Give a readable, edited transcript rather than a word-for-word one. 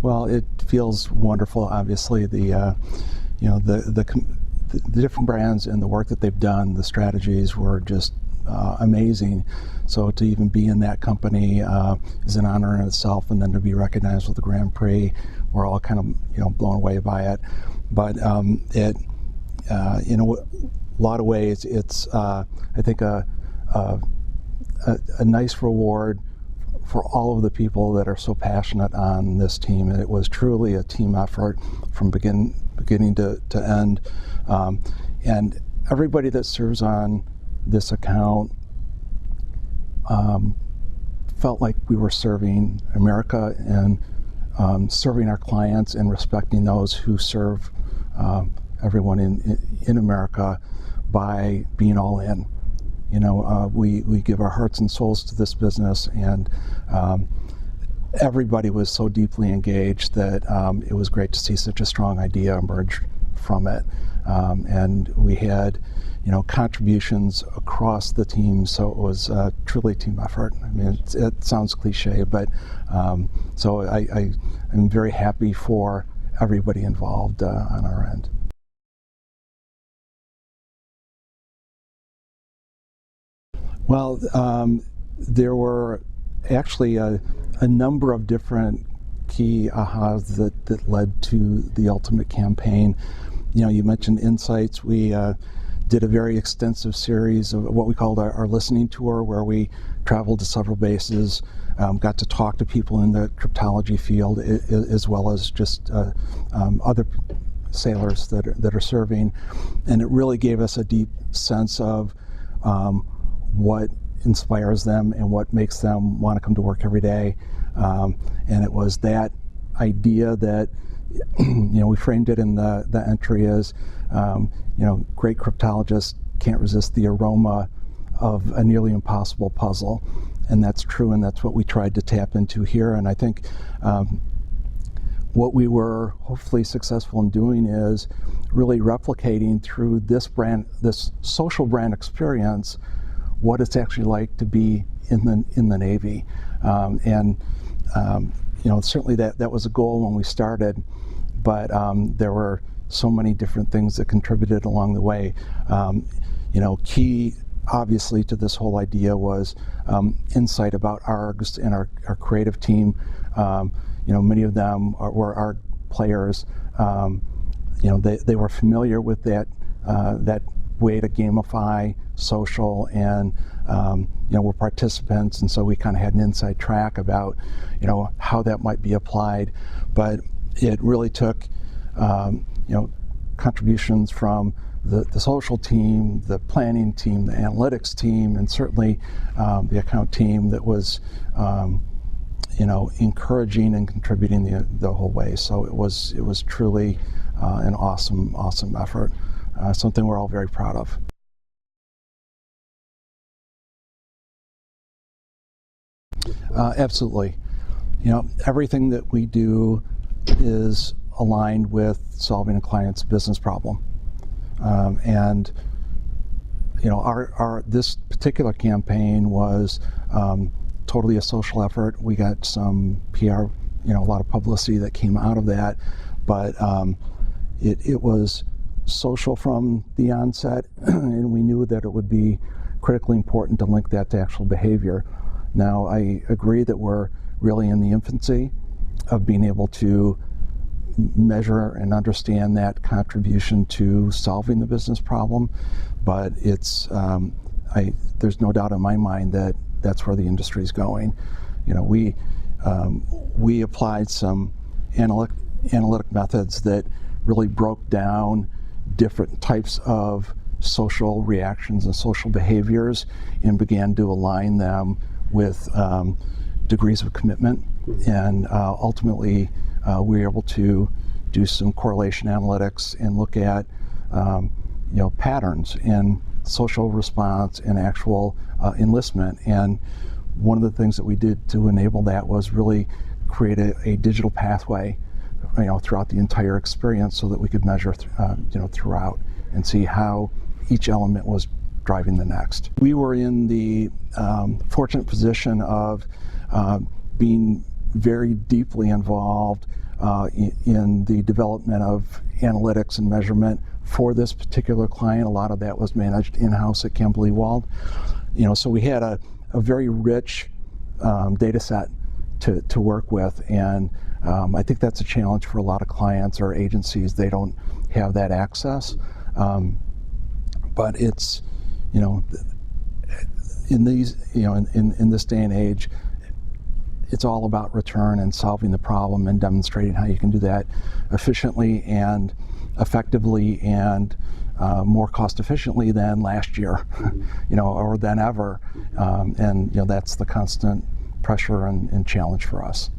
Well, it feels wonderful. Obviously, the different brands and the work that they've done, the strategies were just amazing. So to even be in that company is an honor in itself, and then to be recognized with the Grand Prix, we're all kind of blown away by it. But it in a lot of ways, it's I think a nice reward for all of the people that are so passionate on this team. And it was truly a team effort from beginning to end. And everybody that serves on this account felt like we were serving America and serving our clients and respecting those who serve everyone in America by being all in. We give our hearts and souls to this business, and everybody was so deeply engaged that it was great to see such a strong idea emerge from it. And we had, contributions across the team, so it was truly a team effort. I mean, it sounds cliche, but so I'm very happy for everybody involved on our end. Well, there were actually a number of different key ahas that led to the ultimate campaign. You mentioned insights. We did a very extensive series of what we called our listening tour, where we traveled to several bases, got to talk to people in the cryptology field, as well as just other sailors that are serving, and it really gave us a deep sense of what inspires them and what makes them want to come to work every day. And it was that idea that we framed it in the entry as great cryptologists can't resist the aroma of a nearly impossible puzzle, and that's true, and that's what we tried to tap into here. And I think what we were hopefully successful in doing is really replicating through this social brand experience what it's actually like to be in the Navy. Certainly that was a goal when we started, but there were so many different things that contributed along the way. Key obviously to this whole idea was insight about ARGs and our creative team. Many of them were ARG players. They were familiar with that way to gamify social, and we're participants, and so we kind of had an inside track about how that might be applied. But it really took contributions from the social team, the planning team, the analytics team, and certainly the account team that was encouraging and contributing the whole way. So it was truly an awesome effort, something we're all very proud of. Absolutely. Everything that we do is aligned with solving a client's business problem. And this particular campaign was totally a social effort. We got some PR, a lot of publicity that came out of that, but it was social from the onset, and we knew that it would be critically important to link that to actual behavior. Now, I agree that we're really in the infancy of being able to measure and understand that contribution to solving the business problem, but it's there's no doubt in my mind that that's where the industry is going. We applied some analytic methods that really broke down different types of social reactions and social behaviors and began to align them with degrees of commitment, and ultimately we were able to do some correlation analytics and look at patterns in social response and actual enlistment. And one of the things that we did to enable that was really create a digital pathway throughout the entire experience, so that we could measure throughout and see how each element was driving the next. We were in the fortunate position of being very deeply involved in the development of analytics and measurement for this particular client. A lot of that was managed in-house at Campbell Ewald. So we had a very rich data set to work with, and I think that's a challenge for a lot of clients or agencies. They don't have that access, but it's, in these, in this day and age, it's all about return and solving the problem and demonstrating how you can do that efficiently and effectively and more cost efficiently than last year, or than ever. And that's the constant pressure and challenge for us.